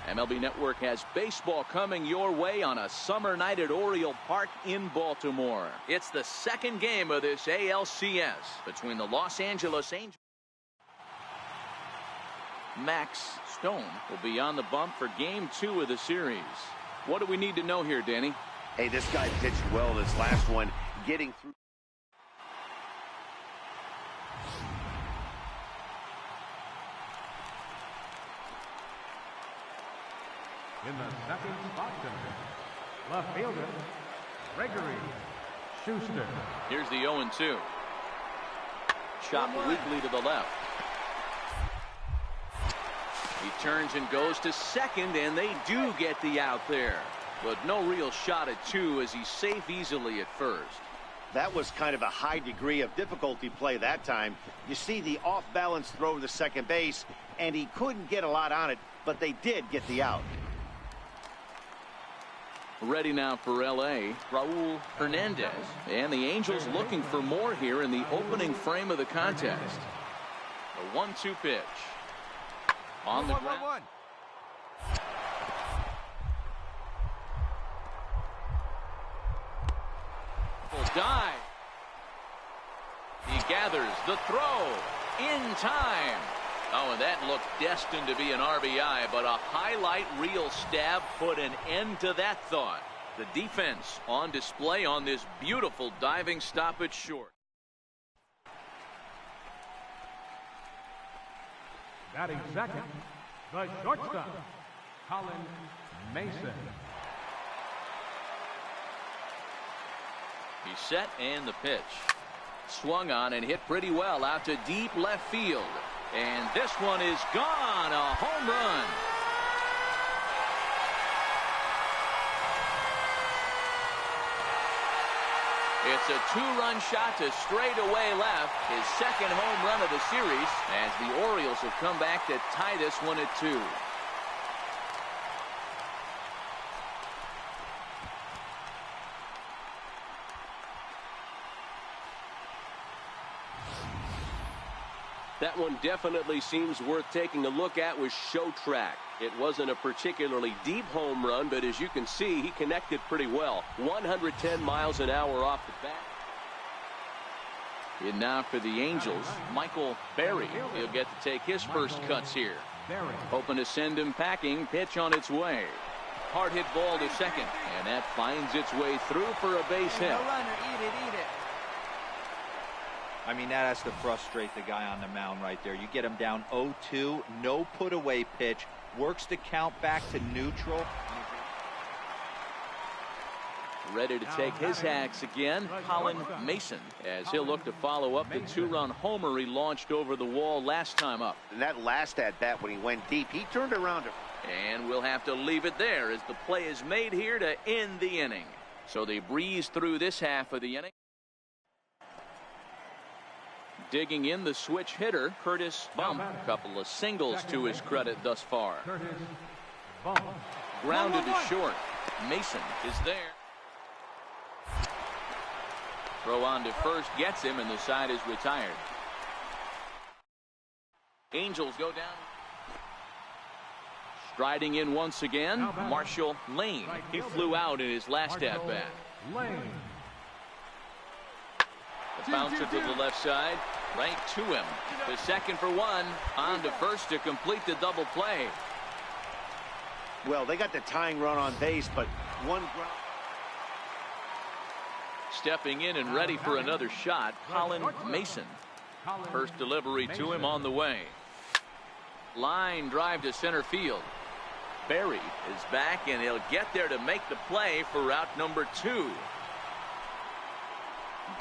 MLB Network has baseball coming your way on a summer night at Oriole Park in Baltimore. It's the second game of this ALCS between the Los Angeles Angels. Max Stone will be on the bump for game 2 of the series. What do we need to know here, Danny? Hey, this guy pitched well this last one, getting through. In the second spot, left fielder, Gregory Schuster. Here's the 0-2. Chop weakly to the left. He turns and goes to second, and they do get the out there. But no real shot at 2 as he's safe easily at first. That was kind of a high degree of difficulty play that time. You see the off-balance throw to second base, and he couldn't get a lot on it, but they did get the out. Ready now for L.A., Raul Hernandez. And the Angels looking for more here in the opening frame of the contest. The 1-2 pitch. On the ground. Dive. He gathers the throw in time. Oh, and that looked destined to be an RBI, but a highlight reel stab put an end to that thought. The defense on display on this beautiful diving stop at short. Batting second, the shortstop, Colin Mason. He's set, and the pitch. Swung on and hit pretty well out to deep left field. And this one is gone. A home run. It's a 2-run shot to straightaway left. His second home run of the series as the Orioles have come back to tie this one at 2. That one definitely seems worth taking a look at with Show Track. It wasn't a particularly deep home run, but as you can see, he connected pretty well. 110 miles an hour off the bat. And now for the Angels, Michael Berry. He'll get to take his first cuts here. Hoping to send him packing. Pitch on its way. Hard hit ball to second, and that finds its way through for a base hit. No runner, eat it. I mean, that has to frustrate the guy on the mound right there. You get him down 0-2, no put away pitch, works the count back to neutral. Ready to take his hacks again, Colin Mason, as he'll look to follow up the 2-run homer he launched over the wall last time up. And that last at-bat when he went deep, he turned around. And we'll have to leave it there as the play is made here to end the inning. So they breeze through this half of the inning. Digging in the switch hitter, Curtis Bump. A couple of singles to his credit thus far. Grounded to short. Mason is there. Throw on to first gets him, and the side is retired. Angels go down. Striding in once again, Marshall Lane. He flew out in his last at-bat. The bouncer to the left side, right to him. The second for one, on to first to complete the double play. Well, they got the tying run on base, but one ground. Stepping in and ready for another shot, Colin Mason. First delivery to him on the way. Line drive to center field. Berry is back, and he'll get there to make the play for out number 2.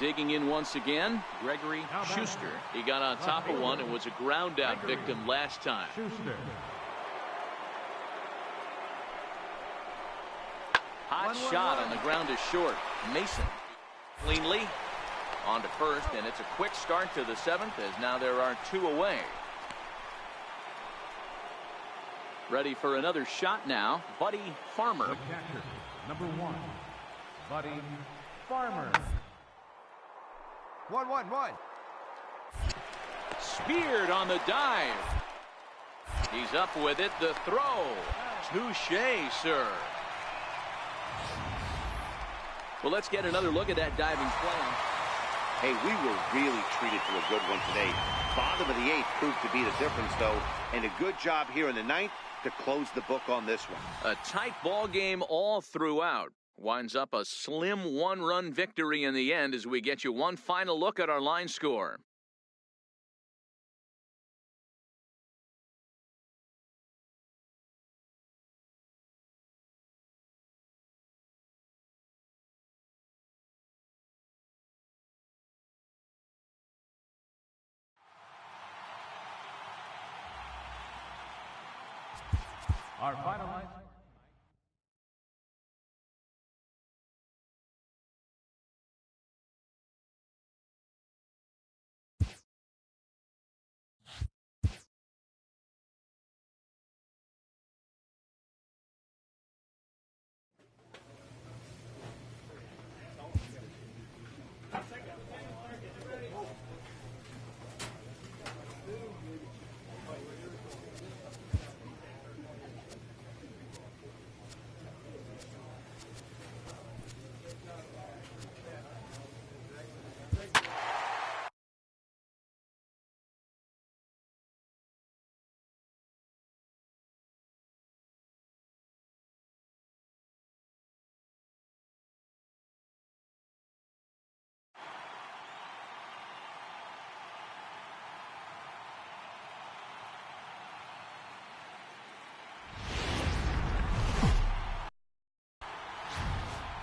Digging in once again, Gregory Schuster. He got on top of one and was a ground out victim last time. Hot shot on the ground is short. Mason cleanly on to first, and it's a quick start to the 7th as now there are 2 away. Ready for another shot now, Buddy Farmer. The catcher, number 1, Buddy Farmer. 1-1-1. Speared on the dive. He's up with it. The throw. Touché, sir. Well, let's get another look at that diving play. Hey, we were really treated to a good one today. Bottom of the 8th proved to be the difference, though, and a good job here in the 9th to close the book on this one. A tight ball game all throughout. Winds up a slim one-run victory in the end as we get you one final look at our line score. Our final line.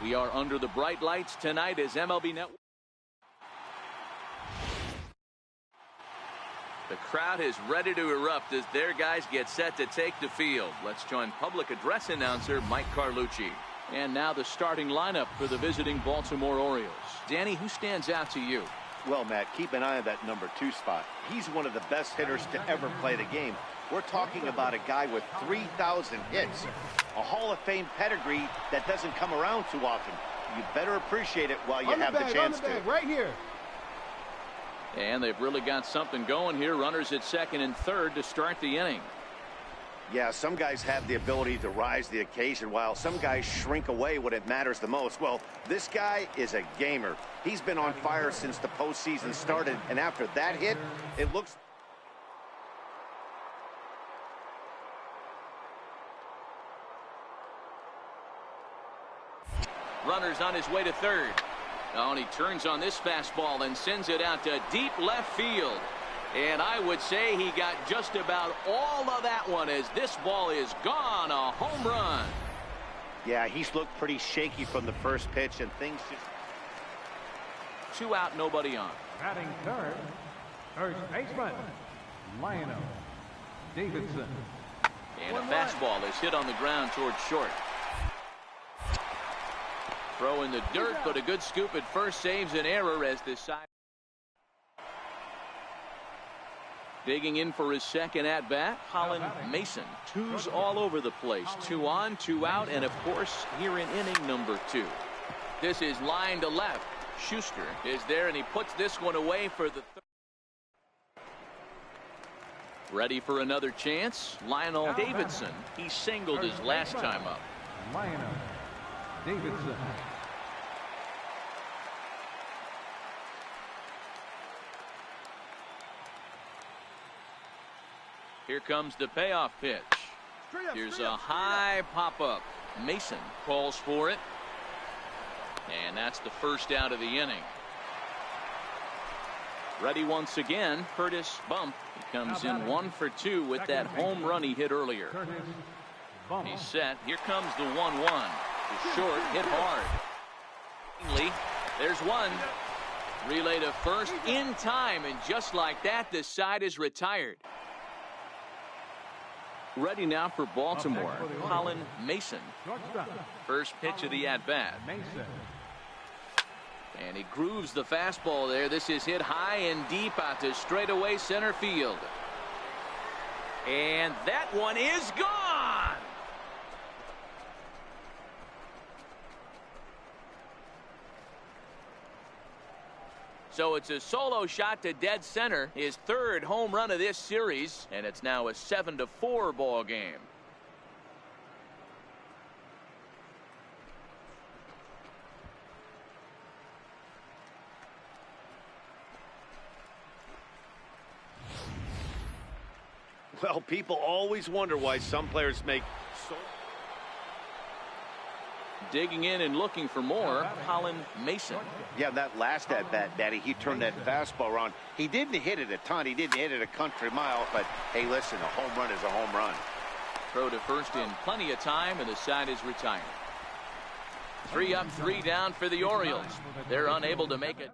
We are under the bright lights tonight as MLB Network. The crowd is ready to erupt as their guys get set to take the field. Let's join public address announcer Mike Carlucci. And now the starting lineup for the visiting Baltimore Orioles. Danny, who stands out to you? Well, Matt, keep an eye on that number 2 spot. He's one of the best hitters to ever play the game. We're talking about a guy with 3,000 hits. A Hall of Fame pedigree that doesn't come around too often. You better appreciate it while you have the chance to. Right here. And they've really got something going here. Runners at second and third to start the inning. Yeah, some guys have the ability to rise the occasion while some guys shrink away when it matters the most. Well, this guy is a gamer. He's been on fire since the postseason started, and after that hit, it looks... Runner's on his way to third. Oh, and he turns on this fastball and sends it out to deep left field. And I would say he got just about all of that one as this ball is gone. A home run. Yeah, he's looked pretty shaky from the first pitch, and things just... 2 out, nobody on. Batting third, first baseman, Lionel Davidson. And a fastball is hit on the ground towards short. Throw in the dirt, but a good scoop at first saves an error as this side. Digging in for his second at-bat, Holland Mason. 2's all over the place. 2 on, 2 out, and of course, here in inning number 2. This is line to left. Schuster is there, and he puts this one away for the third. Ready for another chance? Lionel Davidson. He singled his last time up. Lionel Davidson. Here comes the payoff pitch. Here's a high pop-up. Mason calls for it. And that's the first out of the inning. Ready once again, Curtis Bump. He comes in 1 for 2 with that home run he hit earlier. He's set. Here comes the 1-1. The short, hit hard. There's one. Relay to first in time, and just like that, the side is retired. Ready now for Baltimore, Holland Mason. First pitch of the at-bat. And he grooves the fastball there. This is hit high and deep out to straightaway center field. And that one is gone. So it's a solo shot to dead center, his third home run of this series, and it's now a 7-4 ball game. Well, people always wonder why some players make so... Digging in and looking for more, Colin Mason. Yeah, that last at-bat, Daddy, he turned that fastball around. He didn't hit it a ton. He didn't hit it a country mile. But, hey, listen, a home run is a home run. Throw to first in plenty of time, and the side is retired. 3 up, 3 down for the Orioles. They're unable to make it.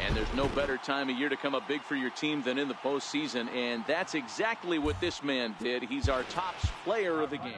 And there's no better time of year to come up big for your team than in the postseason, and that's exactly what this man did. He's our top player of the game.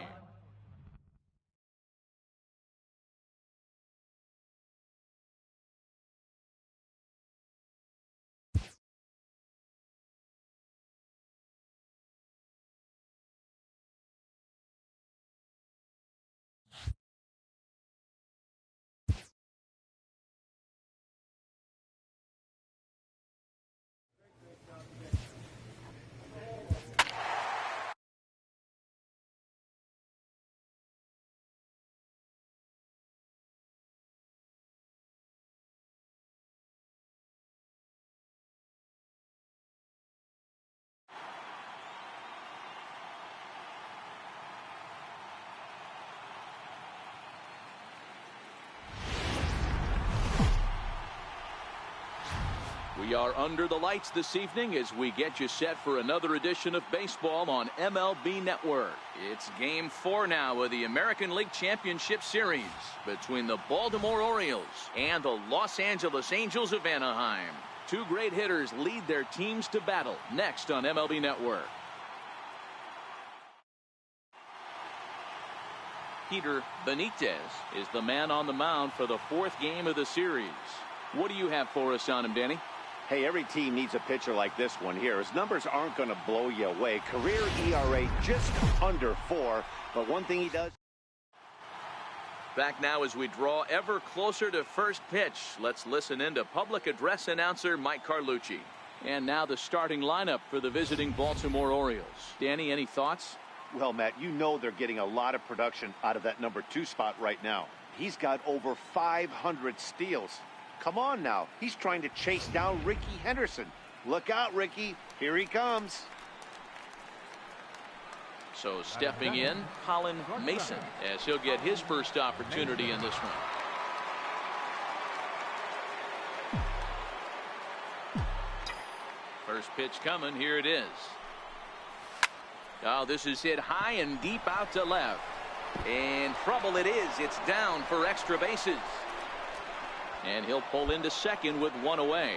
We are under the lights this evening as we get you set for another edition of baseball on MLB Network. It's Game 4 now of the American League Championship Series between the Baltimore Orioles and the Los Angeles Angels of Anaheim. Two great hitters lead their teams to battle next on MLB Network. Peter Benitez is the man on the mound for the 4th game of the series. What do you have for us on him, Danny? Hey, every team needs a pitcher like this one here. His numbers aren't going to blow you away. Career ERA just under 4. But one thing he does. Back now as we draw ever closer to first pitch. Let's listen in to public address announcer Mike Carlucci. And now the starting lineup for the visiting Baltimore Orioles. Danny, any thoughts? Well, Matt, you know they're getting a lot of production out of that number 2 spot right now. He's got over 500 steals. Come on now. He's trying to chase down Ricky Henderson. Look out, Ricky. Here he comes. So stepping in, Colin Mason, as he'll get his first opportunity in this one. First pitch coming. Here it is. Oh, this is hit high and deep out to left. And trouble it is. It's down for extra bases. And he'll pull into second with 1 away.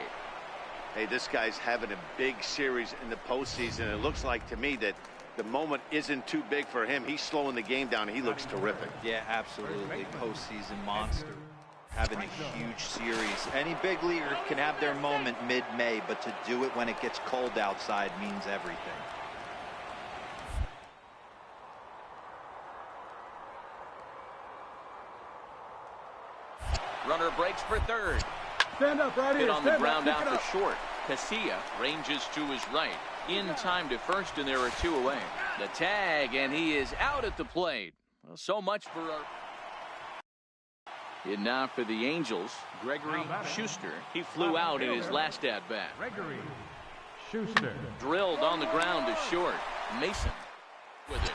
Hey, this guy's having a big series in the postseason. It looks like to me that the moment isn't too big for him. He's slowing the game down. He looks terrific. Yeah, absolutely. Postseason monster. Having a huge series. Any big leaguer can have their moment mid-May, but to do it when it gets cold outside means everything. Runner breaks for third. Stand up right Hit here. on the Stand ground up, out to short. Casilla ranges to his right. In time to first, and there are 2 away. The tag, and he is out at the plate. Well, so much for our... And now for the Angels, Gregory Schuster. He flew out in his last at-bat. Gregory Schuster. Drilled on the ground to short. Mason with it.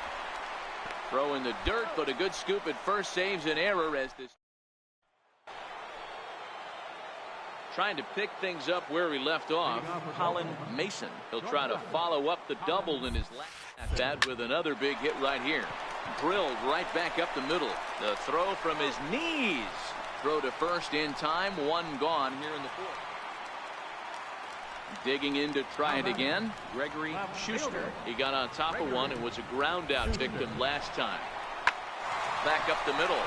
Throw in the dirt, but a good scoop at first saves an error as this... Trying to pick things up where he left off, Colin Mason. He'll try to follow up the double in his last at-bat with another big hit right here. Drilled right back up the middle. The throw from his knees. Throw to first in time. 1 gone here in the 4th. Digging in to try it again. Gregory Schuster. He got on top of one and was a ground out victim last time. Back up the middle.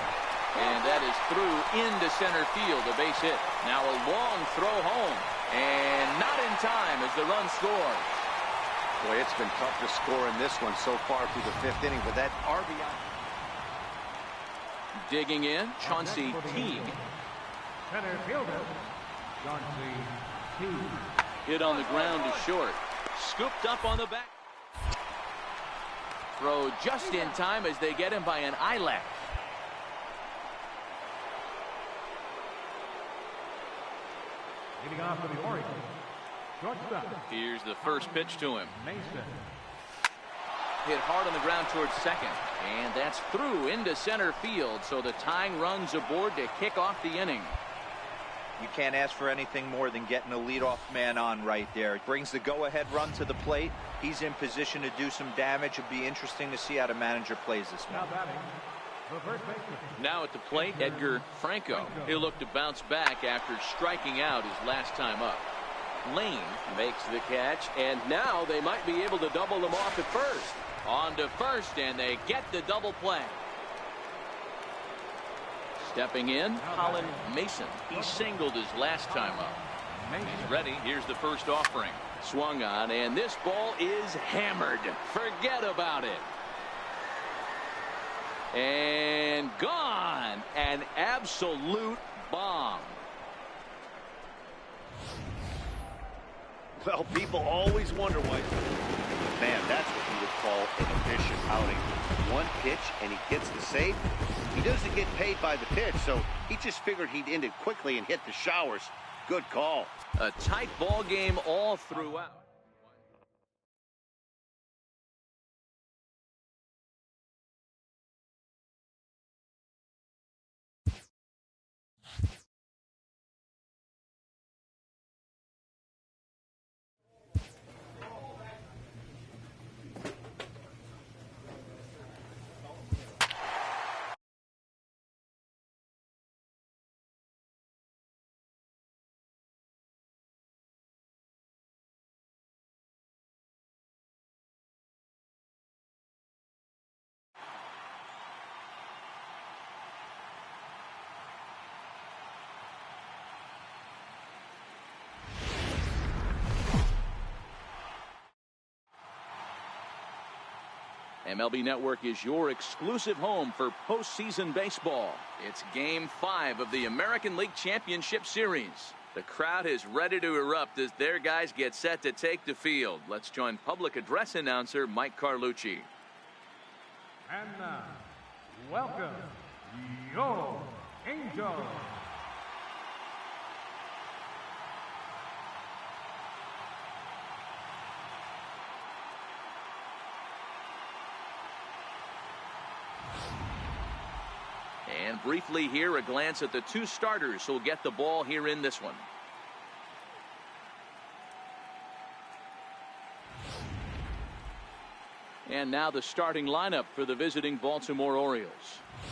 And that is through into center field, a base hit. Now a long throw home, and not in time as the run scores. Boy, it's been tough to score in this one so far through the 5th inning, but that RBI. Digging in, Chauncey Teague. Center fielder, Chauncey Teague. Hit on the ground to short. Scooped up on the back. Throw just in time as they get him by an eyelash. Leading off for the Orioles, shortstop. Here's the first pitch to him. Mason. Hit hard on the ground towards second. And that's through into center field. So the tying run's aboard to kick off the inning. You can't ask for anything more than getting a leadoff man on right there. It brings the go-ahead run to the plate. He's in position to do some damage. It'll be interesting to see how the manager plays this one. Now batting, the first baseman. Now at the plate, Edgar Franco. He'll look to bounce back after striking out his last time up. Lane Makes the catch, and now they might be able to double them off at first. on to first, and they get the double play. Stepping in, Colin Mason. He singled his last time up. He's ready. Here's the first offering. Swung on, and this ball is hammered. Forget about it. And gone. An absolute bomb. Well, people always wonder why. Man, that's what you would call an efficient outing. One pitch, and he gets the save. He doesn't get paid by the pitch, so he just figured he'd end it quickly and hit the showers. Good call. A tight ball game all throughout. MLB Network is your exclusive home for postseason baseball. It's Game 5 of the American League Championship Series. The crowd is ready to erupt as their guys get set to take the field. Let's join public address announcer Mike Carlucci. And now, welcome, your Angels. And briefly here, a glance at the two starters who'll get the ball here in this one. And now the starting lineup for the visiting Baltimore Orioles.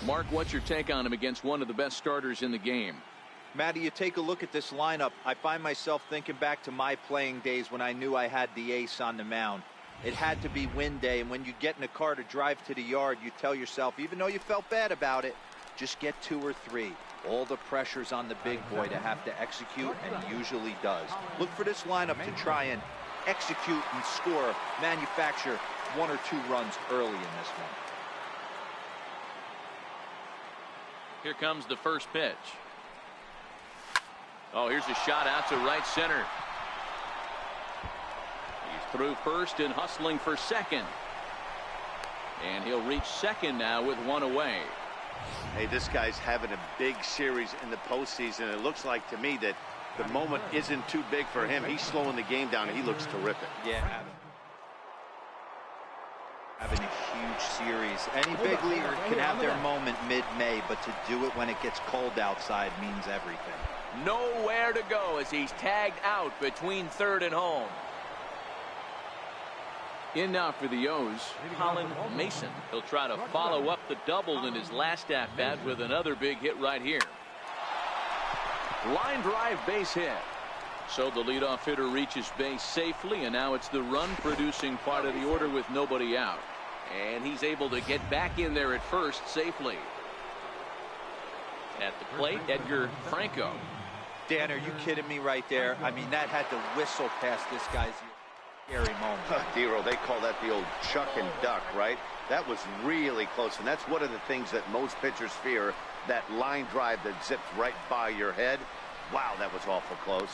Mark, what's your take on him against one of the best starters in the game? Matty, you take a look at this lineup. I find myself thinking back to my playing days when I knew I had the ace on the mound. It had to be win day, and when you get in a car to drive to the yard, you tell yourself, even though you felt bad about it, just get 2 or 3. All the pressure's on the big boy to have to execute, and he usually does. Look for this lineup to try and execute and score, manufacture 1 or 2 runs early in this one. Here comes the first pitch. Oh, here's a shot out to right center. He's through first and hustling for second. And he'll reach second now with 1 away. Hey, this guy's having a big series in the postseason. It looks like to me that the moment isn't too big for him. He's slowing the game down, and he looks terrific. Yeah, having a huge series. Any big leaguer can have their moment mid-May, but to do it when it gets cold outside means everything. Nowhere to go as he's tagged out between third and home. In now for the O's, Colin Mason. He'll try to follow up the double in his last at-bat with another big hit right here. Line drive base hit. So the leadoff hitter reaches base safely, and now it's the run-producing part of the order with nobody out. And he's able to get back in there at first safely. At the plate, Edgar Franco. Dan, are you kidding me right there? I mean, that had to whistle past this guy's ear. scary moment. Dero, they call that the old chuck and duck, right? That was really close, and that's one of the things that most pitchers fear, that line drive that zips right by your head. Wow, that was awful close.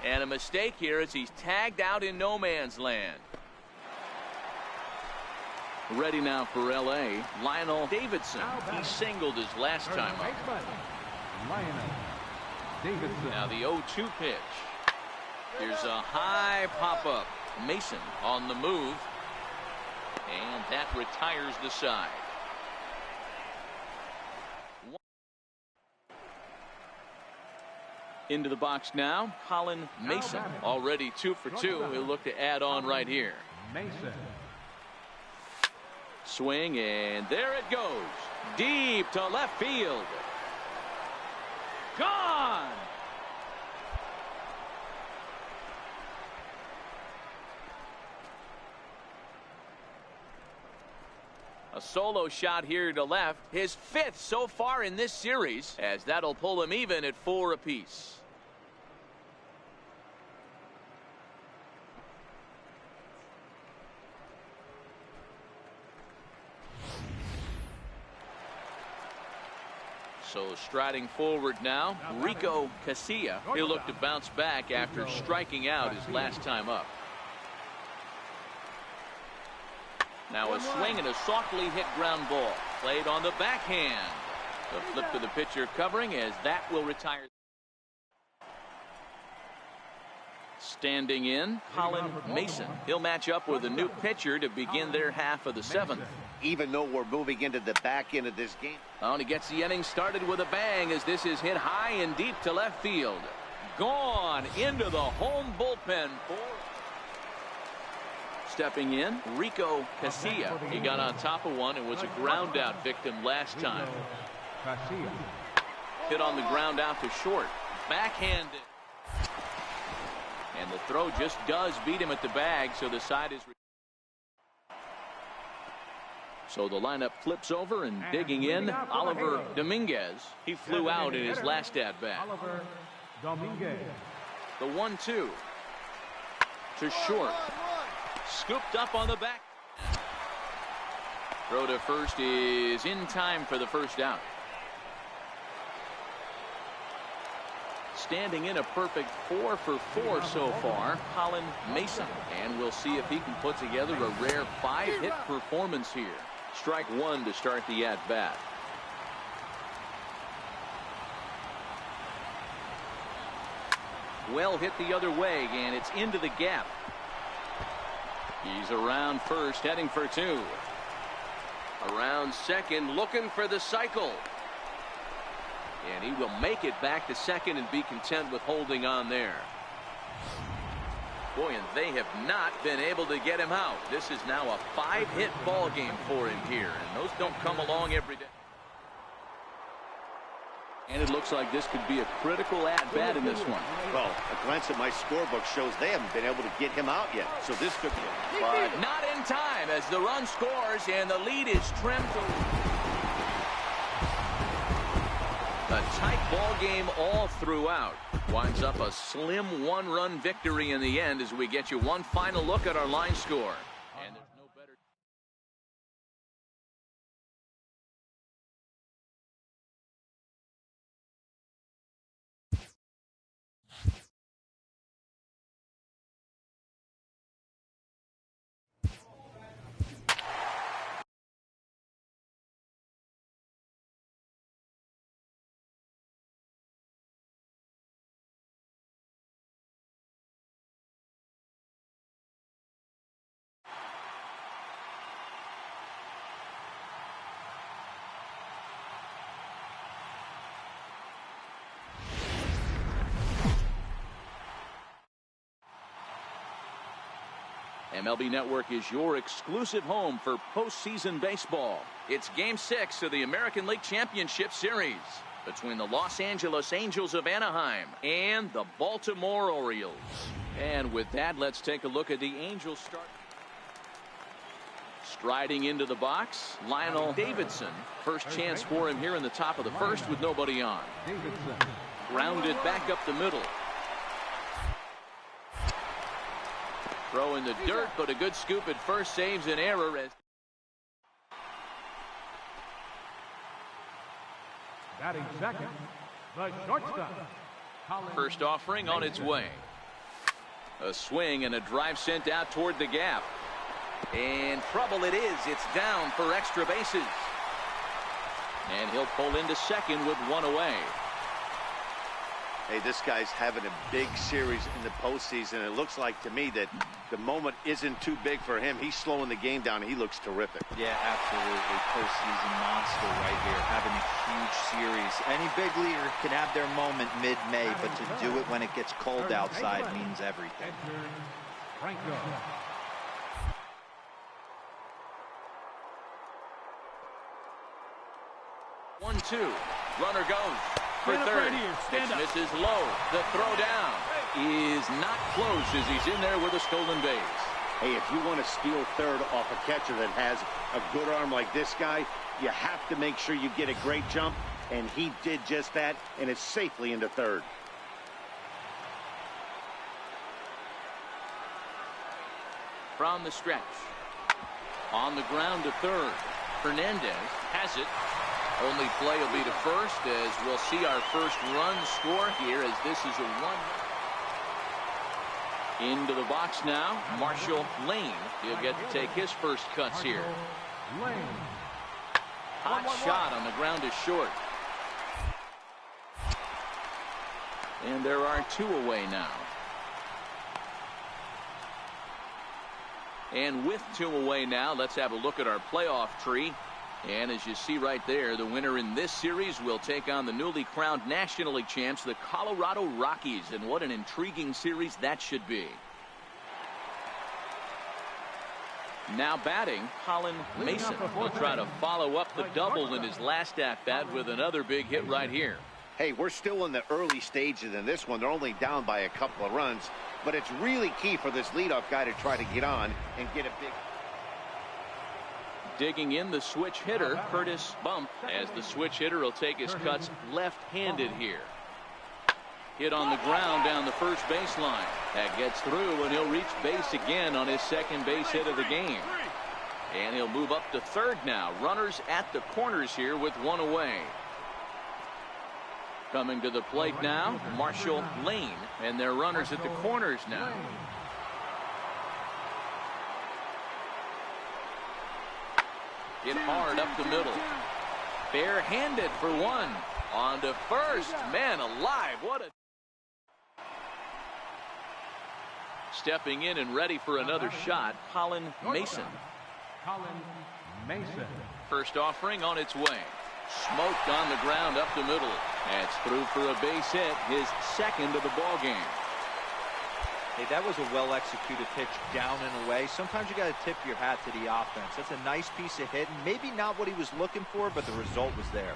And a mistake here as he's tagged out in no man's land. Ready now for L.A., Lionel Davidson. He singled his last time up. Now the 0-2 pitch. Here's a high pop-up. Mason on the move. And that retires the side. Into the box now, Colin Mason. Already 2 for 2. He'll look to add on right here. Mason. Swing, and there it goes. Deep to left field. Gone! A solo shot here to left. His 5th so far in this series, as that'll pull him even at 4 apiece. So striding forward now, Rico Casilla. He'll look to bounce back after striking out his last time up. Now a swing and a softly hit ground ball. Played on the backhand. The flip to the pitcher covering as that will retire. Standing in, Colin Mason. He'll match up with a new pitcher to begin their half of the 7th. Even though we're moving into the back end of this game. Oh, and he gets the inning started with a bang as this is hit high and deep to left field. Gone into the home bullpen. Stepping in, Rico Casilla. He got on top of one and was a ground out victim last time. Hit on the ground out to short. Backhanded. And the throw just does beat him at the bag, so the side is. So the lineup flips over, and digging in, Oliver Dominguez. He flew out in his last at-bat. The 1-2 to short. Scooped up on the back. Throw to first is in time for the first out. Standing in a perfect 4 for 4 so far, Colin Mason. And we'll see if he can put together a rare 5-hit performance here. Strike 1 to start the at-bat. Well hit the other way, and it's into the gap. He's around first, heading for 2. Around second, looking for the cycle. And he will make it back to second and be content with holding on there. Boy, and they have not been able to get him out. This is now a 5-hit ball game for him here, and those don't come along every day. And it looks like this could be a critical at-bat in this one. Well, a glance at my scorebook shows they haven't been able to get him out yet. So this could be a not in time as the run scores and the lead is trimmed. A tight ball game all throughout. Winds up a slim 1-run victory in the end as we get you one final look at our line score. And there's no better. MLB Network is your exclusive home for postseason baseball. It's Game 6 of the American League Championship Series between the Los Angeles Angels of Anaheim and the Baltimore Orioles. And with that, let's take a look at the Angels start. Striding into the box, Lionel Davidson. First chance for him here in the top of the first with nobody on. Grounded back up the middle. Throw in the dirt, but a good scoop at first, saves an error. Batting second, the shortstop. First offering on its way. A swing and a drive sent out toward the gap. And trouble it is. It's down for extra bases. And he'll pull into second with one away. Hey, this guy's having a big series in the postseason. It looks like to me that the moment isn't too big for him. He's slowing the game down. He looks terrific. Yeah, absolutely. Postseason monster right here, having a huge series. Any big leaguer can have their moment mid-May, but to do it when it gets cold outside means everything. Franco. 1-2. Runner goes for third. Pitch misses low. The throw down is not close as he's in there with a stolen base. Hey, if you want to steal third off a catcher that has a good arm like this guy, you have to make sure you get a great jump, and he did just that, and it's safely into third. From the stretch. On the ground to third. Hernandez has it. Only play will be to first as we'll see our first run score here as this is a 1. Into the box now, Marshall Lane. He'll get to take his first cuts here. Hot shot on the ground is short. And there are 2 away now. And with 2 away now, let's have a look at our playoff tree. And as you see right there, the winner in this series will take on the newly crowned National League champs, the Colorado Rockies. And what an intriguing series that should be. Now batting, Colin Mason will try to follow up the double in his last at-bat with another big hit right here. Hey, we're still in the early stages in this one. They're only down by a couple of runs, but it's really key for this leadoff guy to try to get on and get a big... Digging in the switch hitter, Curtis Bump, as the switch hitter will take his cuts left-handed here. Hit on the ground down the first baseline. That gets through, and he'll reach base again on his second base hit of the game. And he'll move up to third now. Runners at the corners here with 1 away. Coming to the plate now, Marshall Lane, and their runners at the corners now. Hit hard up the middle. Barehanded for 1. On to first. Man alive, what a... Stepping in and ready for another shot, Colin Mason. First offering on its way. Smoked on the ground up the middle. That's through for a base hit, his second of the ball game. Hey, that was a well-executed pitch down and away. Sometimes you got to tip your hat to the offense. That's a nice piece of hitting. Maybe not what he was looking for, but the result was there.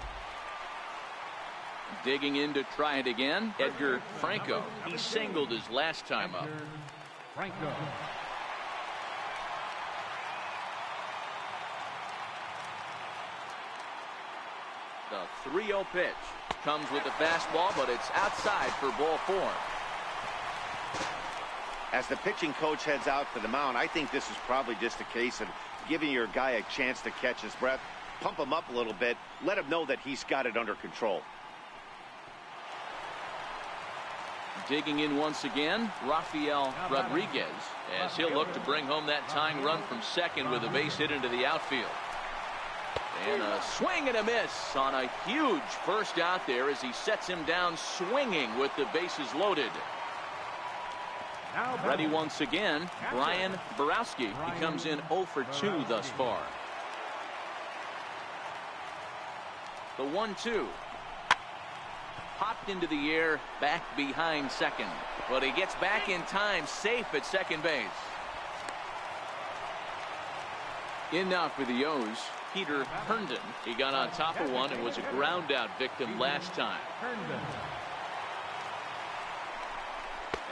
Digging in to try it again, Edgar Franco. He singled his last time up. Franco. The 3-0 pitch comes with the fastball, but it's outside for ball 4. As the pitching coach heads out for the mound, I think this is probably just a case of giving your guy a chance to catch his breath, pump him up a little bit, let him know that he's got it under control. Digging in once again, Rafael Rodriguez, as he'll look to bring home that tying run from second with a base hit into the outfield. And a swing and a miss on a huge first out there as he sets him down swinging with the bases loaded. Ready once again, Brian Borowski. He comes in 0 for 2 thus far. The 1-2. Popped into the air, back behind second. But he gets back in time, safe at second base. In now for the O's, Peter Herndon. He got on top of one and was a ground out victim last time.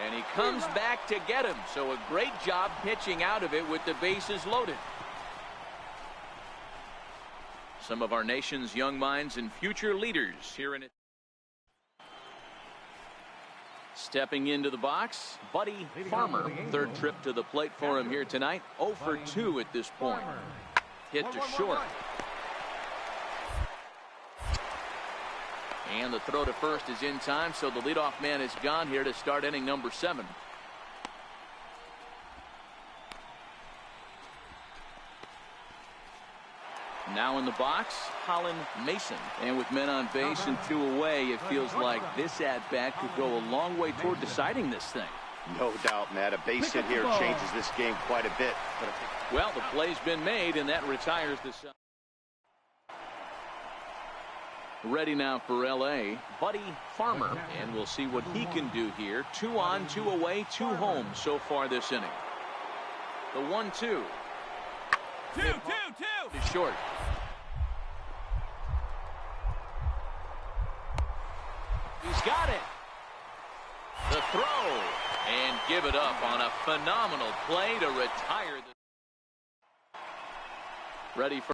And he comes back to get him. So a great job pitching out of it with the bases loaded. Some of our nation's young minds and future leaders here in it. Stepping into the box, Buddy Farmer. Third trip to the plate for him here tonight. 0 for 2 at this point. Hit to short. And the throw to first is in time, so the leadoff man is gone here to start inning number 7. Now in the box, Colin Mason. And with men on base and 2 away, it feels like this at-bat could go a long way toward deciding this thing. No doubt, Matt. A base hit here changes this game quite a bit. Well, the play's been made, and that retires the side. Ready now for L.A., Buddy Farmer. And we'll see what he can do here. 2 on, 2 away, 2 home so far this inning. The 1-2. 2-2-2 to short. He's got it. The throw. And give it up on a phenomenal play to retire the. Ready for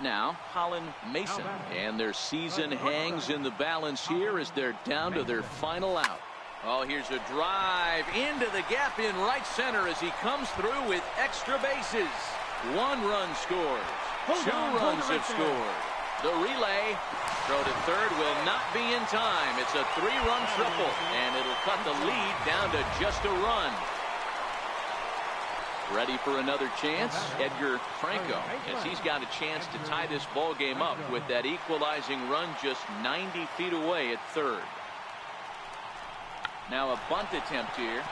now, Colin Mason. And their season hangs in the balance here as they're down to their final out. Oh, here's a drive into the gap in right center as he comes through with extra bases. 1 run scores. 2 runs have scored. The relay, throw to third, will not be in time. It's a 3-run triple, and it'll cut the lead down to just a run. Ready for another chance, Edgar Franco, as he's got a chance to tie this ball game up with that equalizing run just 90 feet away at third. Now a bunt attempt here.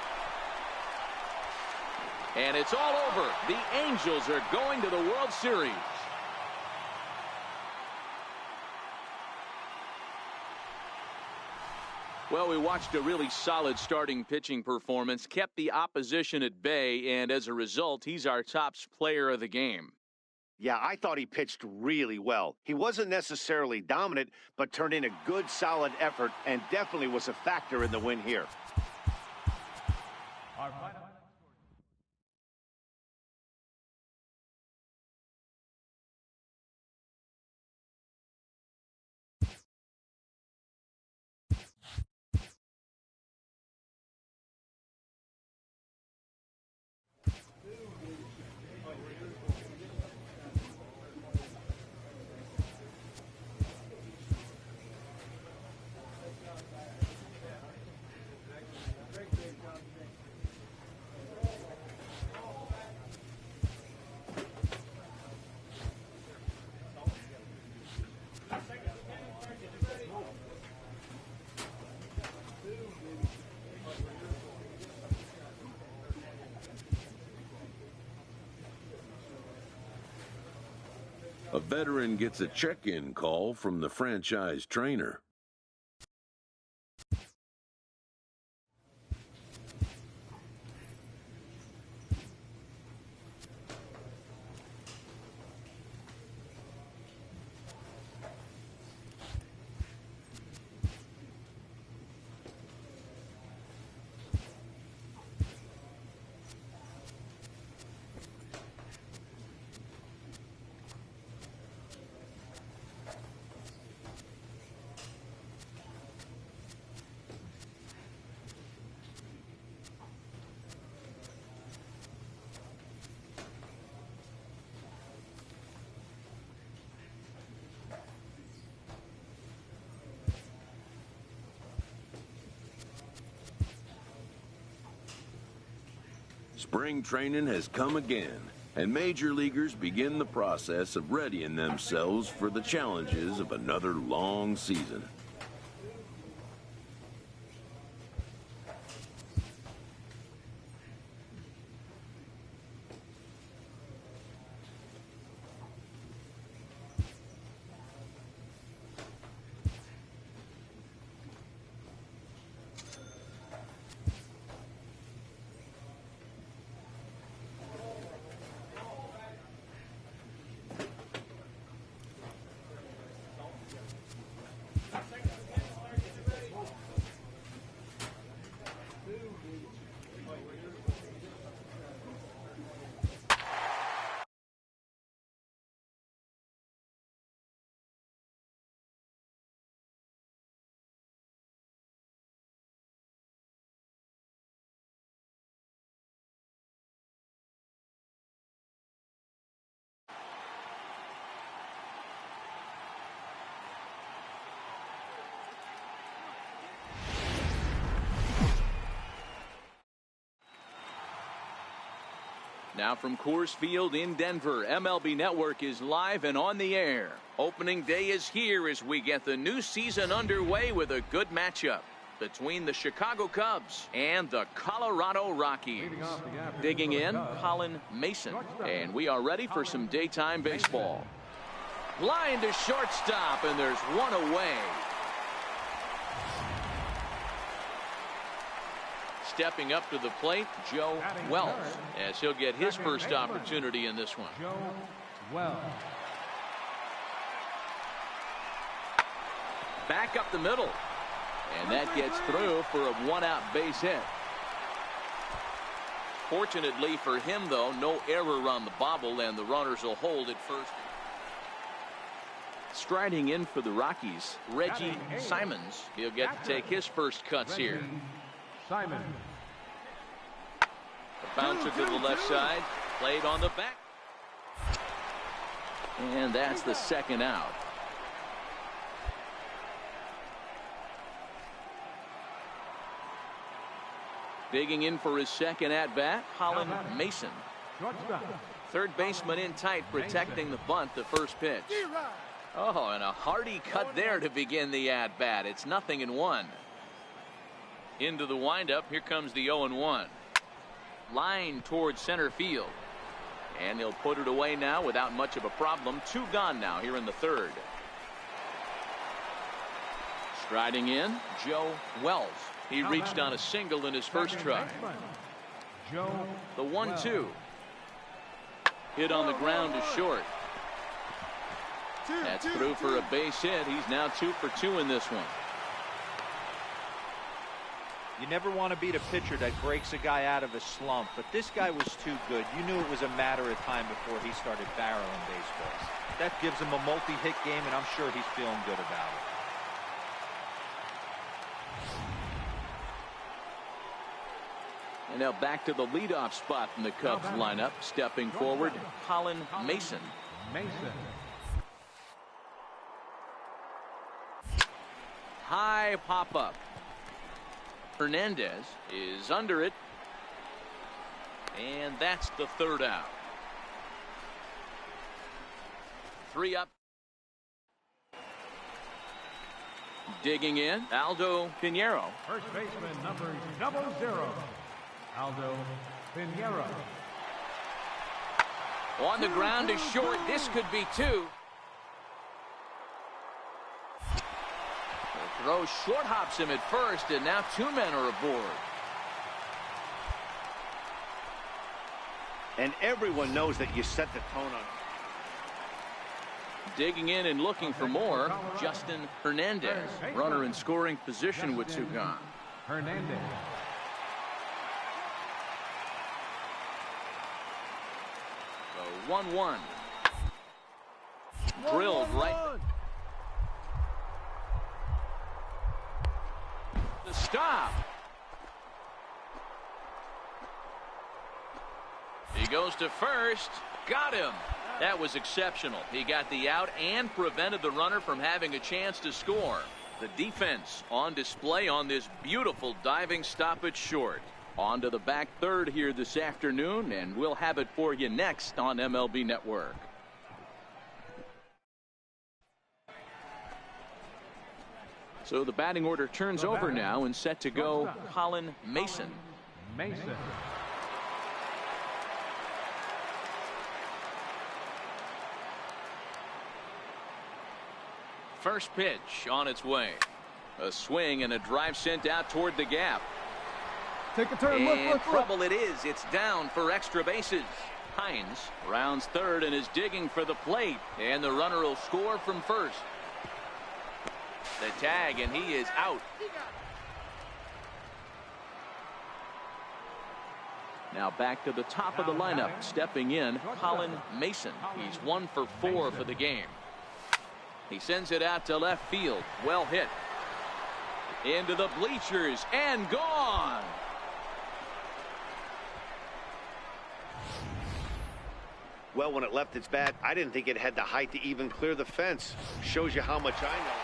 And it's all over. The Angels are going to the World Series. Well, we watched a really solid starting pitching performance, kept the opposition at bay, and as a result, he's our top player of the game. Yeah, I thought he pitched really well. He wasn't necessarily dominant, but turned in a good, solid effort and definitely was a factor in the win here. A veteran gets a check-in call from the franchise trainer. Spring training has come again, and major leaguers begin the process of readying themselves for the challenges of another long season. Now from Coors Field in Denver, MLB Network is live and on the air. Opening day is here as we get the new season underway with a good matchup between the Chicago Cubs and the Colorado Rockies. Digging in, Colin Mason. And we are ready for some daytime baseball. Line to shortstop, and there's one away. Stepping up to the plate, Joe Wells, as he'll get his first opportunity in this one. Joe Wells. Back up the middle. And that gets through for a one-out base hit. Fortunately for him, though, no error on the bobble, and the runners will hold at first. Striding in for the Rockies, Reggie Simons. He'll get to take his first cuts here. Simon. The bouncer to the left side, played on the back. And that's the second out. Digging in for his second at-bat, Colin Mason. Third baseman in tight, protecting the bunt, the first pitch. Oh, and a hearty cut there to begin the at-bat. It's 0-1. Into the windup, here comes the 0-1. Line towards center field. And he'll put it away now without much of a problem. 2 gone now here in the third. Striding in, Joe Wells. He reached on a single in his first try. The 1-2. Hit on the ground to short. That's through for a base hit. He's now 2 for 2 in this one. You never want to beat a pitcher that breaks a guy out of a slump, but this guy was too good. You knew it was a matter of time before he started barreling baseballs. That gives him a multi-hit game, and I'm sure he's feeling good about it. And now back to the leadoff spot in the Cubs lineup. Stepping forward, Colin Mason. High pop-up. Hernandez is under it. And that's the third out. 3 up. Digging in, Aldo Pinheiro. First baseman number 00, Aldo Pinheiro. On the ground is short. This could be 2. Throw short hops him at first, and now 2 men are aboard. And everyone knows that you set the tone on. Digging in and looking for more, Justin Hernandez. Runner in scoring position with 2 gone. Hernandez. The 1-1. Drilled right. The stop. He goes to first. Got him. That was exceptional. He got the out and prevented the runner from having a chance to score. The defense on display on this beautiful diving stop at short. On to the back third here this afternoon, and we'll have it for you next on MLB Network. So the batting order turns over now, and set to go Colin Mason. First pitch on its way. A swing and a drive sent out toward the gap. Take a turn. And look. trouble it is. It's down for extra bases. Hines rounds third and is digging for the plate. And the runner will score from first. The tag, and he is out. Now back to the top of the lineup. Stepping in, Colin Mason. He's 1 for 4 for the game. He sends it out to left field. Well hit. Into the bleachers and gone. Well, when it left its bat, I didn't think it had the height to even clear the fence. Shows you how much I know.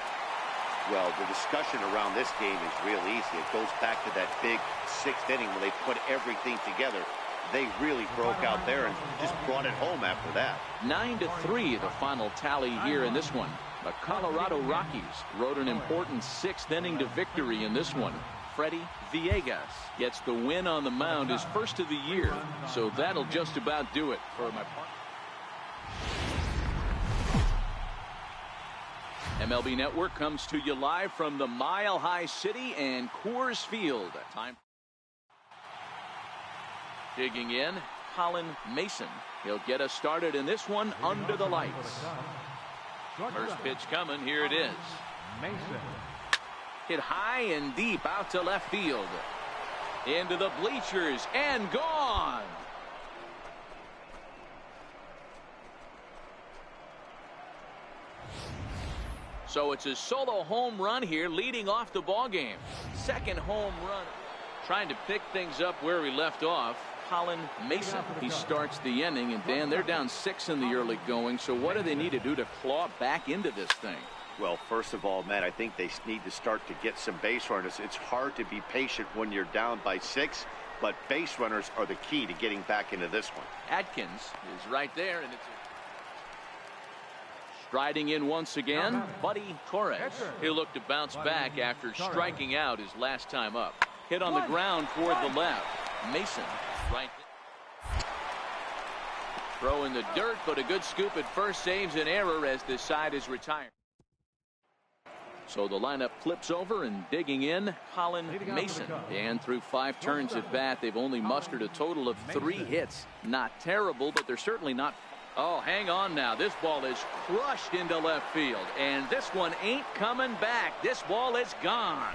Well, the discussion around this game is real easy. It goes back to that big 6th inning when they put everything together. They really broke out there and just brought it home after that. 9-3 the final tally here in this one. The Colorado Rockies rode an important 6th inning to victory in this one. Freddie Villegas gets the win on the mound, his first of the year. So that'll just about do it for my partner. MLB Network comes to you live from the Mile High City and Coors Field. Time. Digging in, Colin Mason. He'll get us started in this one under the lights. First pitch coming. Here it is. Mason. Hit high and deep out to left field. Into the bleachers and gone. So it's a solo home run here leading off the ball game. Second home run. Trying to pick things up where we left off. Colin Mason. He starts the inning, and Dan, they're down 6 in the early going. So what do they need to do to claw back into this thing? Well, first of all, Matt, I think they need to start to get some base runners. It's hard to be patient when you're down by 6, but base runners are the key to getting back into this one. Atkins is right there, and it's striding in once again, Buddy Torres. He'll look to bounce back after striking out his last time up. Hit on the ground toward the left. Mason right there. Throw in the dirt, but a good scoop at first saves an error as the side is retired. So the lineup flips over, and digging in, Colin Mason. And through 5 turns at bat, they've only mustered a total of 3 hits. Not terrible, but they're certainly not. Oh, hang on now. This ball is crushed into left field, and this one ain't coming back. This ball is gone.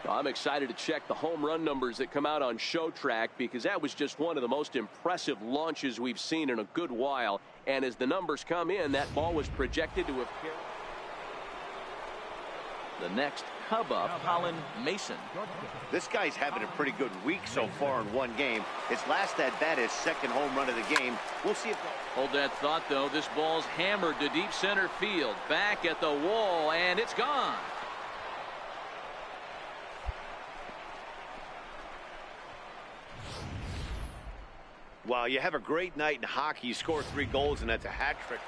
I'm excited to check the home run numbers that come out on Show Track, because that was just one of the most impressive launches we've seen in a good while. And as the numbers come in, that ball was projected to have carried. The next Cub up, Colin Mason. This guy's having a pretty good week so far in one game. His last at bat is second home run of the game. We'll see if. Hold that thought, though. This ball's hammered to deep center field. Back at the wall, and it's gone. Wow, you have a great night in hockey. You score 3 goals, and that's a hat trick.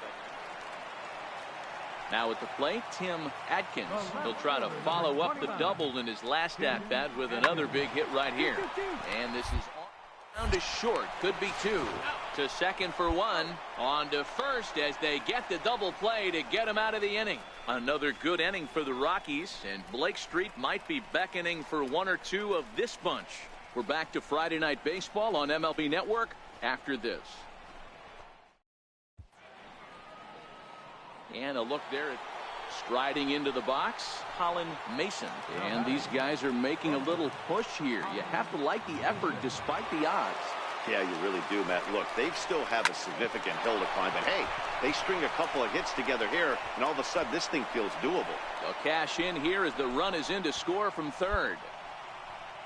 Now at the plate, Tim Atkins. He'll try to follow up the double in his last at-bat with another big hit right here. And this is down to short. Could be 2. To second for 1. On to first as they get the double play to get him out of the inning. Another good inning for the Rockies, and Blake Street might be beckoning for 1 or 2 of this bunch. We're back to Friday Night Baseball on MLB Network after this. And a look there at striding into the box, Colin Mason. And these guys are making a little push here. You have to like the effort despite the odds. Yeah, you really do, Matt. Look, they still have a significant hill to climb, but hey, they string a couple of hits together here, and all of a sudden this thing feels doable. They'll cash in here as the run is in to score from third.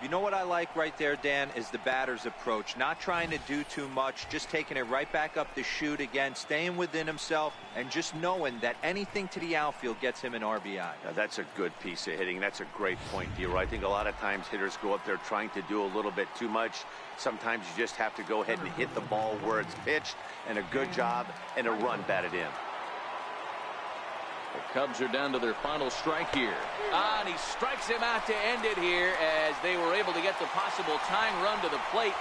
You know what I like right there, Dan, is the batter's approach. Not trying to do too much, just taking it right back up the chute again, staying within himself, and just knowing that anything to the outfield gets him an RBI. Now, that's a good piece of hitting. That's a great point, Dero. I think a lot of times hitters go up there trying to do a little bit too much. Sometimes you just have to go ahead and hit the ball where it's pitched, and a good job, and a run batted in. The Cubs are down to their final strike here. And he strikes him out to end it here as they were able to get the possible tying run to the plate,